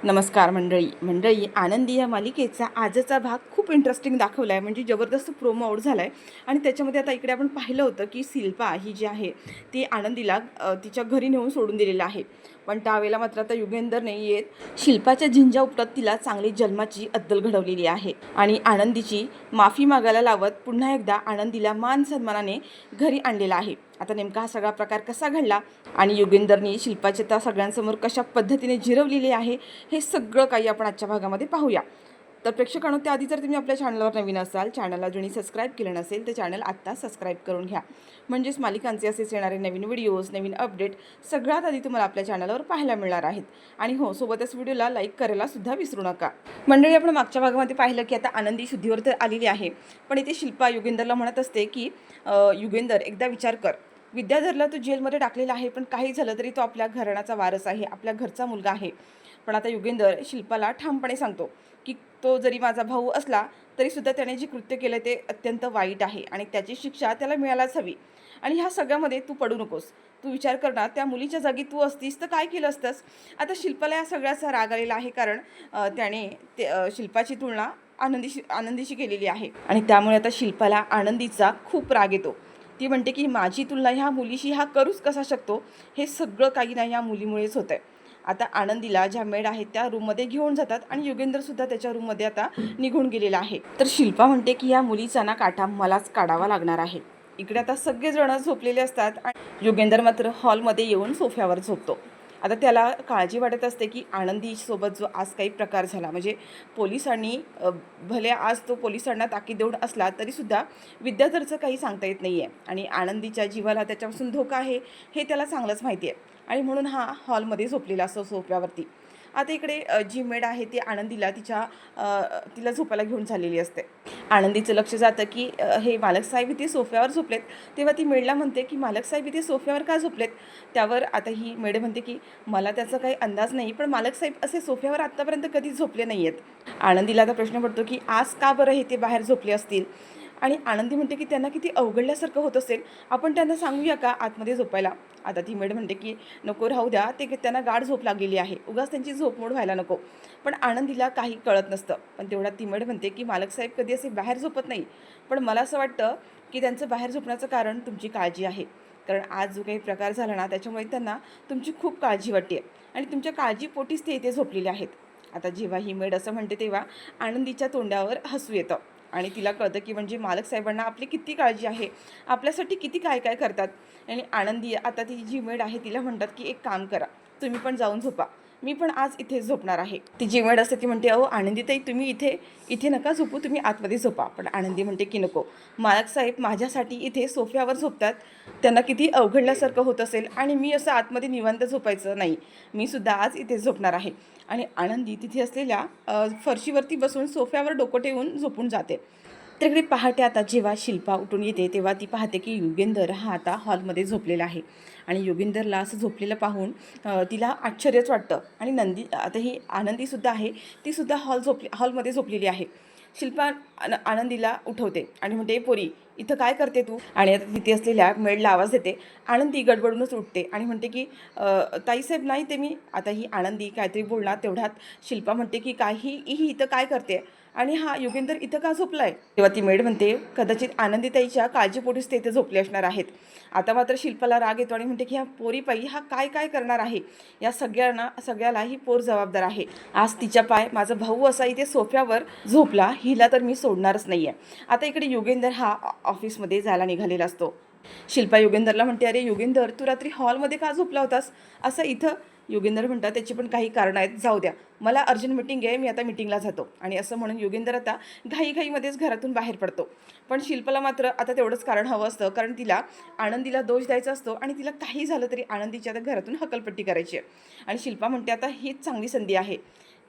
नमस्कार मंडळी आनंदी या मालिकेचा आजचा भाग खूप इंटरेस्टिंग दाखवला आहे. म्हणजे जबरदस्त प्रोमो आउट झाला आहे. आणि त्याच्यामध्ये आता इकडे आपण पाहिलं होतं की शिल्पा ही जी आहे ती आनंदीला तिच्या घरी नेऊन सोडून दिलेलं आहे. पण त्यावेळेला मात्र आता युगेंदरने येत शिल्पाच्या झिंजा उपटत तिला चांगली जन्माची अद्दल घडवलेली आहे आणि आनंदीची माफी मागायला लावत पुन्हा एकदा आनंदीला मान सन्मानाने घरी आणलेला आहे. आता नेमका हा सगळा प्रकार कसा घडला आणि युगेंदरनी शिल्पाचे त्या सगळ्यांसमोर कशा पद्धतीने जिरवलेले आहे हे सगळं काही आपण आजच्या भागामध्ये पाहूया. तर प्रेक्षकांनो, त्याआधी जर तुम्ही आपल्या चॅनलवर नवीन असाल, चॅनलला जुनी सबस्क्राईब केलं नसेल तर चॅनल आत्ता सबस्क्राईब करून घ्या. म्हणजेच मालिकांचे असेच येणारे नवीन व्हिडिओज, नवीन अपडेट सगळ्यात आधी तुम्हाला आपल्या चॅनलवर पाहायला मिळणार आहेत. आणि हो, सोबतच व्हिडिओला लाईक करायला सुद्धा विसरू नका. मंडळी, आपण मागच्या भागामध्ये पाहिलं की आता आनंदी शुद्धीवर तर आलेली आहे, पण इथे शिल्पा युगेंदरला म्हणत असते की युगेंदर, एकदा विचार कर. विद्याधरला तो जेलमध्ये टाकलेला आहे, पण काही झालं तरी तो आपल्या घराण्याचा वारस आहे, आपल्या घरचा मुलगा आहे. पण आता युगेंदर शिल्पाला ठामपणे सांगतो की तो जरी माझा भाऊ असला तरीसुद्धा त्याने जे कृत्य केलं ते अत्यंत वाईट आहे आणि त्याची शिक्षा त्याला मिळायलाच हवी. आणि ह्या सगळ्यामध्ये तू पडू नकोस. तू विचार कर ना, त्या मुलीच्या जागी तू असतीस तर काय केलं असतंस. आता शिल्पाला या सगळ्याचा राग आलेला आहे, कारण त्याने शिल्पाची तुलना आनंदीशी केलेली आहे आणि त्यामुळे आता शिल्पाला आनंदीचा खूप राग येतो. ती म्हणते की माझी तुलना ह्या मुलीशी हा करूच कसा शकतो. हे सगळं काही नाही या मुलीमुळेच होतं आहे. आता आनंदीला ज्या मेड आहेत त्या रूममध्ये घेऊन जातात आणि युगेंद्रसुद्धा त्याच्या रूममध्ये आता निघून गेलेला आहे. तर शिल्पा म्हणते की या मुलीचा ना काटा मलाच काढावा लागणार आहे. इकडे आता सगळेजण झोपलेले असतात आणि युगेंदर मात्र हॉलमध्ये येऊन सोफ्यावर झोपतो. आता त्याला काळजी वाटत असते की आनंदीसोबत जो आज काही प्रकार झाला, म्हणजे पोलिसांनी भले आज तो पोलिसांना ताकीद देऊन असला तरीसुद्धा विद्याधरचं काही सांगता येत नाही आहे आणि आनंदीच्या जीवाला त्याच्यापासून धोका आहे हे त्याला चांगलंच माहिती आहे. आणि म्हणून हा हॉलमध्ये झोपलेला असतो सोफ्यावरती. आता इकडे जी मेड आहे ती आनंदीला तिला झोपायला घेऊन झालेली असते. आनंदीचं लक्ष जातं की हे मालकसाहेब इथे सोफ्यावर झोपलेत. तेव्हा ती मेडला म्हणते की मालकसाहेब इथे सोफ्यावर का झोपलेत. त्यावर आता ही मेड म्हणते की मला त्याचा काही अंदाज नाही, पण मालकसाहेब असे सोफ्यावर आत्तापर्यंत कधी झोपले नाही आहेत. आनंदीला आता प्रश्न पडतो की आज का बरं हे ते बाहेर झोपले असतील. आणि आनंदी म्हणते की त्यांना किती अवघडल्यासारखं होत असेल, आपण त्यांना सांगूया का आतमध्ये झोपायला. आता ती मेड म्हणते की नको, राहू द्या, त्यांना गाढ झोप लागलेली आहे, उगाच त्यांची झोपमोड व्हायला नको. पण आनंदीला काही कळत नसतं. पण तेवढ्यात ती मेड म्हणते की मालकसाहेब कधी असे बाहेर झोपत नाही, पण मला असं वाटतं की त्यांचं बाहेर झोपण्याचं कारण तुमची काळजी आहे. कारण आज जो काही प्रकार झाला ना, त्याच्यामुळे त्यांना तुमची खूप काळजी वाटते आणि तुमच्या काळजीपोटीच ते इथे झोपलेले आहेत. आता जेव्हा ही मेड असं म्हणते तेव्हा आनंदीच्या तोंडावर हसू येतं आणि तिला कळतं की म्हणजे मालक साहेबांना आपली किती काळजी आहे, आपल्यासाठी किती काय काय करतात. आणि आनंदी आता ती जी मेड आहे तिला म्हणतात की एक काम करा, तुम्ही पण जाऊन झोपा, मी पण आज इथेच झोपणार आहे. ती जी मेड असते ती म्हणते अहो आनंदीताई, तुम्ही इथे इथे नका झोपू, तुम्ही आतमध्ये झोपा. पण आनंदी म्हणते की नको, मालक साहेब माझ्यासाठी इथे सोफ्यावर झोपतात, त्यांना किती अवघडल्यासारखं होत असेल आणि मी असं आतमध्ये निवांत झोपायचं नाही, मी सुद्धा आज इथेच झोपणार आहे. आणि आनंदी तिथे असलेल्या फरशीवरती बसून सोफ्यावर डोकं ठेवून झोपून जाते. तर इकडे पहाटे आता जेव्हा शिल्पा उठून येते तेव्हा ती पाहते की युगेंदर हा आता हॉलमध्ये झोपलेला आहे. आणि युगेंदरला असं झोपलेलं पाहून तिला आश्चर्यच वाटतं. आणि आता ही आनंदीसुद्धा आहे, तीसुद्धा हॉलमध्ये झोपलेली आहे. शिल्पा आनंदीला उठवते आणि म्हणते पोरी, इथं काय करते तू. आणि आता तिथे असलेल्या मेडला आवाज देते. आनंदी गडबडूनच उठते आणि म्हणते की ताईसाहेब नाही ते मी. आता ही आनंदी काहीतरी बोलणार तेवढ्यात शिल्पा म्हणते की ही इथं काय करते आणि हा युगेंदर इथं का झोपलाय. तेव्हा ती मेड म्हणते कदाचित आनंदीताईच्या काळजीपोटीच ते इथे झोपले असणार आहेत. आता मात्र शिल्पाला राग येतो आणि म्हणते की ह्या पोरीपायी हा काय काय करणार आहे. या सगळ्याला ही पोर जबाबदार आहे. आज तिच्या पाय माझा भाऊ असा इथे सोफ्यावर झोपला, हिला तर मी सोडणारच नाही आहे. आता इकडे युगेंदर हा ऑफिसमध्ये जायला निघालेला असतो. शिल्पा युगेंदरला म्हणते अरे युगेंदर, तू रात्री हॉलमध्ये का झोपला होतास असं इथं. युगेंदर म्हणतात त्याची पण काही कारणं आहेत, जाऊ द्या, मला अर्जंट मिटिंग आहे, मी आता मिटिंगला जातो. आणि असं म्हणून युगेंदर आता घाईघाईमध्येच घरातून बाहेर पडतो. पण शिल्पाला मात्र आता तेवढंच कारण हवं असतं, कारण तिला आनंदीला दोष द्यायचा असतो आणि तिला काही झालं तरी आनंदीच्या आता घरातून हकलपट्टी करायची आहे. आणि शिल्पा म्हणते आता हीच चांगली संधी आहे,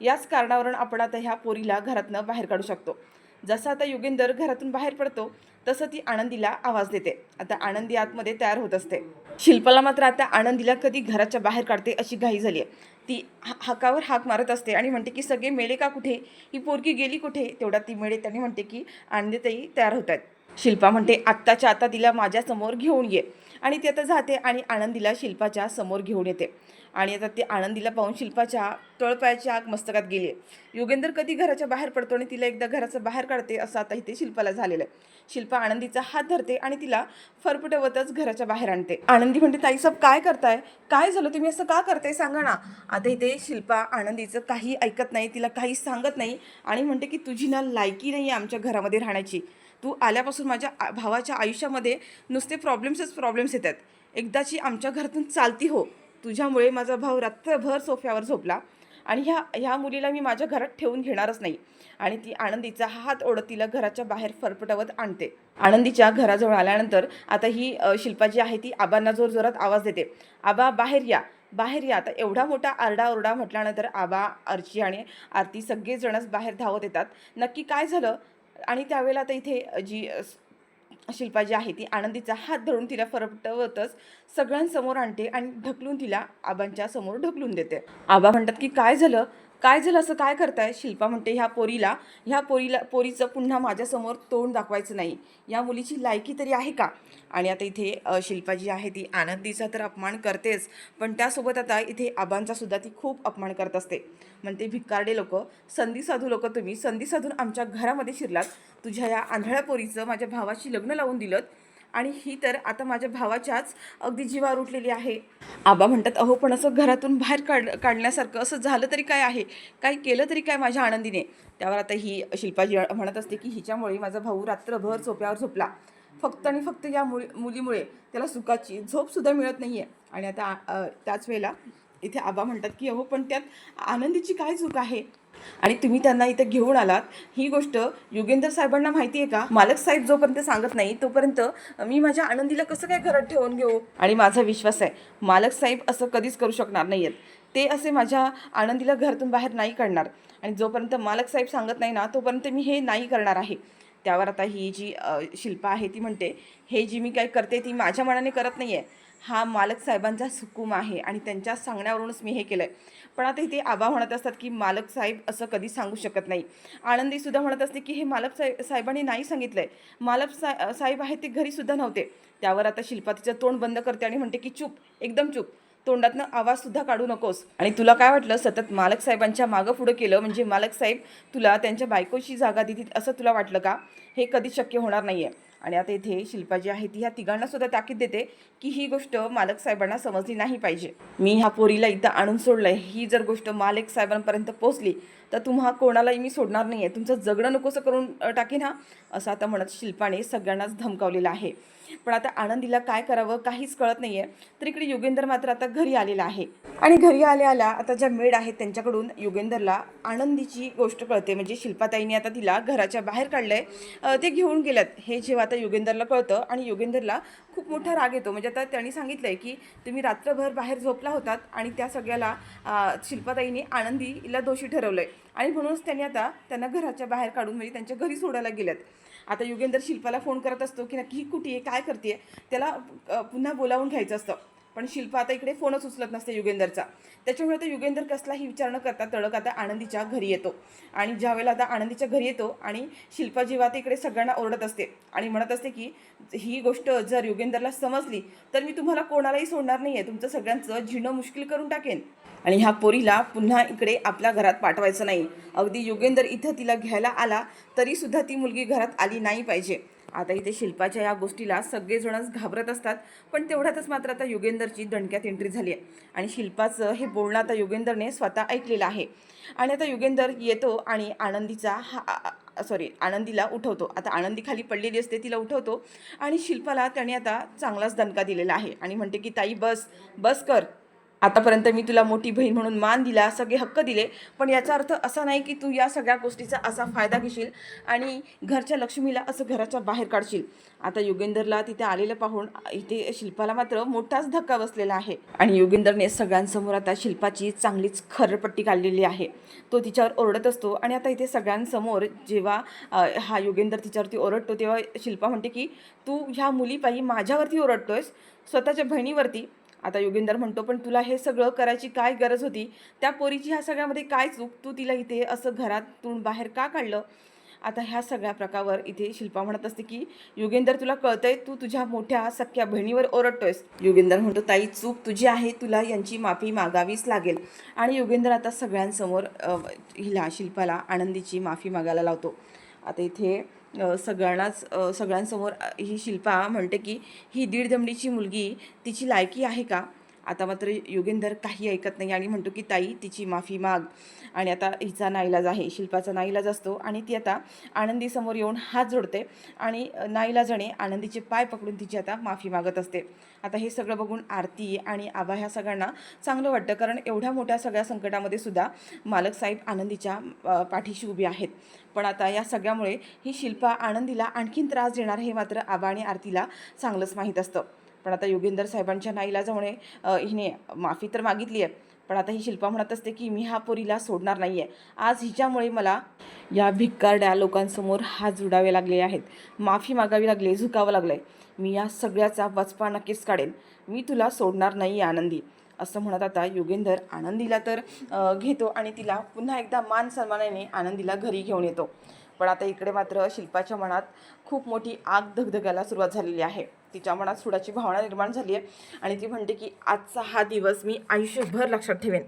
याच कारणावरून आपण आता ह्या पोरीला घरातनं बाहेर काढू शकतो. जसं आता युगेंदर घरातून बाहेर पडतो तसं ती आनंदीला आवाज देते. आता आनंदी आतमध्ये तयार होत असते. शिल्पाला मात्र आता आनंदीला कधी घराच्या बाहेर काढते अशी घाई झाली आहे. ती हाकावर हाक मारत असते आणि म्हणते की सगळे मेले का कुठे, ही पोरगी गेली कुठे. तेवढ्यात ती मेळे त्यांनी म्हणते की आनंदीताई तयार होत आहेत. शिल्पा म्हणते आत्ताच्या आता तिला माझ्यासमोर घेऊन ये, आणि ती आता जाते आणि आनंदीला शिल्पाच्या समोर घेऊन येते. आणि आता ते आनंदीला पाहून शिल्पाच्या तळपायाची आग मस्तकात गेली आहे. योगेंद्र कधी घराच्या बाहेर पडतो आणि तिला एकदा घराच्या बाहेर काढते, असं आता इथे शिल्पाला झालेलं आहे. शिल्पा आनंदीचा हात धरते आणि तिला फरफटवतच घराच्या बाहेर आणते. आनंदी म्हणते ताईसाहेब काय करताय, काय झालं, तुम्ही असं का करताय सांगा ना. आता इथे शिल्पा आनंदीचं काही ऐकत नाही, तिला काहीच सांगत नाही आणि म्हणते की तुझी ना लायकी नाही आहे आमच्या घरामध्ये राहण्याची. तू आल्यापासून माझ्या भावाच्या आयुष्यामध्ये नुसते प्रॉब्लेम्स येतात. एकदाची आमच्या घरातून चालती हो. तुझ्यामुळे माझा भाऊ रात्रभर सोफ्यावर झोपला आणि ह्या मुलीला मी माझ्या घरात ठेवून घेणारच नाही. आणि ती आनंदीचा हात ओढत तिला घराच्या बाहेर फरफटवत आणते. आनंदीच्या घराजवळ आल्यानंतर आता ही शिल्पा जी आहे ती आबांना जोरजोरात आवाज देते, आबा बाहेर या, बाहेर या. आता एवढा मोठा आरडाओरडा म्हटल्यानंतर आबा, अर्ची आणि आरती सगळेजणच बाहेर धावत येतात. नक्की काय झालं. आणि त्यावेळेला आता इथे जी शिल्पा जी आहे ती आनंदीचा हात धरून तिला फरफटवतच सगळ्यांसमोर आणते आणि ढकलून तिला आबांच्या समोर ढकलून देते. आबा म्हणतात की काय झालं, काय झालं, असं काय करताय. शिल्पा म्हणते ह्या पोरीचं पुन्हा माझ्यासमोर तोंड दाखवायचं नाही. या मुलीची लायकी तरी आहे का. आणि आता इथे शिल्पा जी आहे ती आनंदीचा तर अपमान करतेच, पण त्यासोबत आता इथे आबांचा सुद्धा ती खूप अपमान करत असते. म्हणते भिकारडे लोक, संधी साधू लोक, तुम्ही संधी साधून आमच्या घरामध्ये शिरलात. तुझ्या या आंधळ्या पोरीचं माझ्या भावाशी लग्न लावून दिलं आणि ही तर आता माझ्या भावाच्याच अगदी जीवावर उठलेली आहे. आबा म्हणतात अहो पण असं घरातून बाहेर काढण्यासारखं असं झालं तरी काय आहे, काय केलं तरी काय माझ्या आनंदीने. त्यावर आता ही शिल्पाजी म्हणत असते की हिच्यामुळे माझा भाऊ रात्रभर सोप्यावर झोपला, फक्त आणि फक्त या मुलीमुळे त्याला सुखाची झोपसुद्धा मिळत नाही आहे. आणि आता त्याच वेळेला इथे आबा म्हणतात की अहो पण त्यात आनंदीची काय चूक आहे आणि तुम्ही त्यांना इथे घेऊन आलात. ही गोष्ट योगेंद्र साहेबांना माहिती आहे का. मालक साहेब जोपर्यंत सांगत नाही तोपर्यंत मी माझ्या आनंदीला कसं काय घरात ठेवून घेऊ. आणि माझा विश्वास आहे मालक साहेब असं कधीच करू शकणार नाही आहेत. ते असे माझ्या आनंदीला घरातून बाहेर नाही काढणार आणि जोपर्यंत मालक साहेब सांगत नाही ना तोपर्यंत मी हे नाही करणार आहे. त्यावर आता ही जी शिल्पा आहे ती म्हणते हे जी मी काय करते ती माझ्या मनाने करत नाही आहे, हा मालक साहेबांचा हुकूम आहे आणि त्यांच्या सांगण्यावरूनच मी हे केलं आहे. पण आता इथे आबा म्हणत असतात की मालक साहेब असं कधी सांगू शकत नाही. आनंदीसुद्धा म्हणत असते की हे मालक साहेबांनी नाही सांगितलं आहे, साहेब आहेत ते घरीसुद्धा नव्हते. त्यावर आता शिल्पा तिचं तोंड बंद करते आणि म्हणते की चूप, एकदम चूप, तोंडातनं आवाजसुद्धा काढू नकोस. आणि तुला काय वाटलं सतत मालक साहेबांच्या मागं पुढं केलं म्हणजे मालक साहेब तुला त्यांच्या बायकोची जागा देतील असं तुला वाटलं का. हे कधीच शक्य होणार नाही आहे. आणि आता इथे शिल्पा जी आहे ती ह्या तिघांना सुद्धा ताकीद देते की ही गोष्ट मालक साहेबांना समजली नाही पाहिजे. मी ह्या पोरीला इथं आणून सोडलंय, ही जर गोष्ट मालक साहेबांपर्यंत पोहोचली तर तुम्हा कोणालाही मी सोडणार नाही आहे, तुमचं जगणं नकोसं करून टाकीन हा, असं आता म्हणत शिल्पाने सगळ्यांनाच धमकावलेलं आहे. पण आता आनंदीला काय करावं काहीच कळत नाही आहे. तर इकडे योगेंद्र मात्र आता घरी आलेला आहे आणि घरी आल्या आता ज्या मेड आहेत त्यांच्याकडून योगेंद्रला आनंदीची गोष्ट कळते. म्हणजे शिल्पाताईने आता तिला घराच्या बाहेर काढलंय, ते घेऊन गेल्यात हे जेव्हा आता योगेंद्रला कळतं आणि योगेंद्रला खूप मोठा राग येतो. म्हणजे आता त्यांनी सांगितलंय की तुम्ही रात्रभर बाहेर झोपला होतात आणि त्या सगळ्याला शिल्पाताईने आनंदीला दोषी ठरवलंय आणि म्हणूनच त्यांनी आता त्यांना घराच्या बाहेर काढून म्हणजे त्यांच्या घरी सोडायला गेल्यात. आता योगेंद्र शिल्पाला फोन करत असतो की नक्की ही कुठे आहे, काय करते, त्याला पुन्हा बोलावून घ्यायचं असतं. पण शिल्पा आता इकडे फोनच उचलत नसते योगेंद्रचा. त्याच्यामुळे आता योगेंद्र कसलाही विचार न करता तडक आता आनंदीच्या घरी येतो. आणि ज्यावेळेला आता आनंदीच्या घरी येतो आणि शिल्पा जेव्हा आता इकडे सगळ्यांना ओरडत असते आणि म्हणत असते की ही गोष्ट जर योगेंद्रला समजली तर मी तुम्हाला कोणालाही सोडणार नाही आहे, तुमचं सगळ्यांचं जिणं मुश्किल करून टाकेन आणि ह्या पोरीला पुन्हा इकडे आपल्या घरात पाठवायचं नाही. अगदी योगेंद्र इथं तिला घ्यायला आला तरीसुद्धा ती मुलगी घरात आली नाही पाहिजे. आता इथे शिल्पाच्या या गोष्टीला सगळेजणच घाबरत असतात. पण तेवढ्यातच मात्र आता योगेंद्रची दणक्यात एंट्री झाली आहे आणि शिल्पाचं हे बोलणं आता योगेंद्रने स्वतः ऐकलेलं आहे. आणि आता योगेंद्र येतो आणि आनंदीला उठवतो. आता आनंदी खाली पडलेली असते, तिला उठवतो आणि शिल्पाला त्याने आता चांगलाच दणका दिलेला आहे आणि म्हणते की ताई बस कर, आतापर्यंत मी तुला मोठी बहीण म्हणून मान दिला, सगळे हक्क दिले, पण याचा अर्थ असा नाही की तू या सगळ्या गोष्टीचा असा फायदा घेशील आणि घरच्या लक्ष्मीला असं घराच्या बाहेर काढशील. आता योगेंद्रला तिथे आलेलं पाहून इथे शिल्पाला मात्र मोठाच धक्का बसलेला आहे आणि योगेंद्रने सगळ्यांसमोर आता शिल्पाची चांगलीच खरपट्टी काढलेली आहे. तो तिच्यावर ओरडत असतो आणि आता इथे सगळ्यांसमोर जेव्हा हा योगेंद्र तिच्यावरती ओरडतो तेव्हा शिल्पा म्हणते की तू ह्या मुलीपायी माझ्यावरती ओरडतोयस, स्वतःच्या बहिणीवरती. आता योगेंद्र म्हणतो पण तुला हे सगळं करायची काय गरज होती, त्या पोरीची ह्या सगळ्यामध्ये काय चूक, तू तिला इथे असं घरातून बाहेर का काढलं. आता ह्या सगळ्या प्रकारावर इथे शिल्पा म्हणत असते की युगेंदर, तुला कळतंय, तू तुझ्या मोठ्या सख्या बहिणीवर ओरडतोयस. युगेंदर म्हणतो, ताई चूक तुझी आहे, तुला यांची माफी मागावीच लागेल. आणि युगेंदर आता सगळ्यांसमोर हिला शिल्पाला आनंदीची माफी मागायला लावतो. आता इथे सगळ्यांसमोर ही शिल्पा म्हणते की ही दीड दमडीची मुलगी, तिची लायकी आहे का? आता मात्र युगेंदर काही ऐकत नाही आणि म्हणतो की ताई तिची माफी माग. आणि आता हिचा नाईलाज आहे, शिल्पाचा नाईलाज असतो आणि ती आता आनंदीसमोर येऊन हात जोडते आणि नाईलाजाने आनंदीचे पाय पकडून तिची आता माफी मागत असते. आता हे सगळं बघून आरती आणि आबा ह्या सगळ्यांना चांगलं वाटतं, कारण एवढ्या मोठ्या सगळ्या संकटामध्ये सुद्धा मालक साहेब आनंदीच्या पाठीशी उभी आहेत. पण आता या सगळ्यामुळे ही शिल्पा आनंदीला आणखीन त्रास देणार हे मात्र आबा आणि आरतीला चांगलंच माहीत असतं. पण आता योगेंदर साहेबांच्या नाईलाजामुळे हिने माफी तर मागितली आहे, पण आता ही शिल्पा म्हणत असते की मी ह्या पोरीला सोडणार नाही आहे. आज हिच्यामुळे मला या भिक्कारड्या लोकांसमोर हात जोडावे लागले आहेत, माफी मागावी लागली, झुकावं लागलं आहे. मी या सगळ्याचा वचपा नक्कीच काढेन, मी तुला सोडणार नाही आहे आनंदी, असं म्हणत आता योगेंदर आनंदीला तर घेतो आणि तिला पुन्हा एकदा मान सन्मानाने आनंदीला घरी घेऊन येतो. पण आता इकडे मात्र शिल्पाच्या मनात खूप मोठी आग धगधगायला सुरुवात झालेली आहे. तिच्या मनात सुडाची भावना निर्माण झाली आहे आणि ती म्हणते की आजचा हा दिवस मी आयुष्यभर लक्षात ठेवेन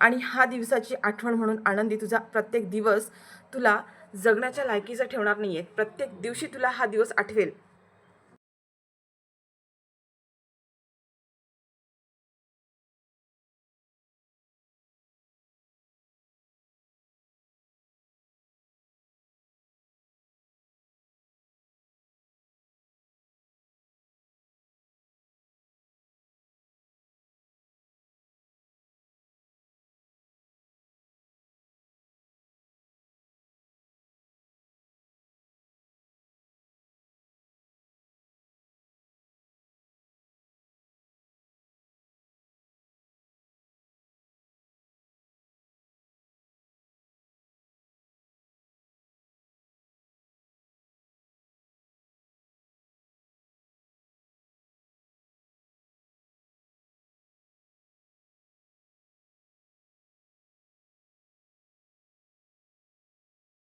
आणि हा दिवसाची आठवण म्हणून आनंदी तुझा प्रत्येक दिवस तुला जगण्याच्या लायकीचा ठेवणार नाही आहे. प्रत्येक दिवशी तुला हा दिवस आठवेल.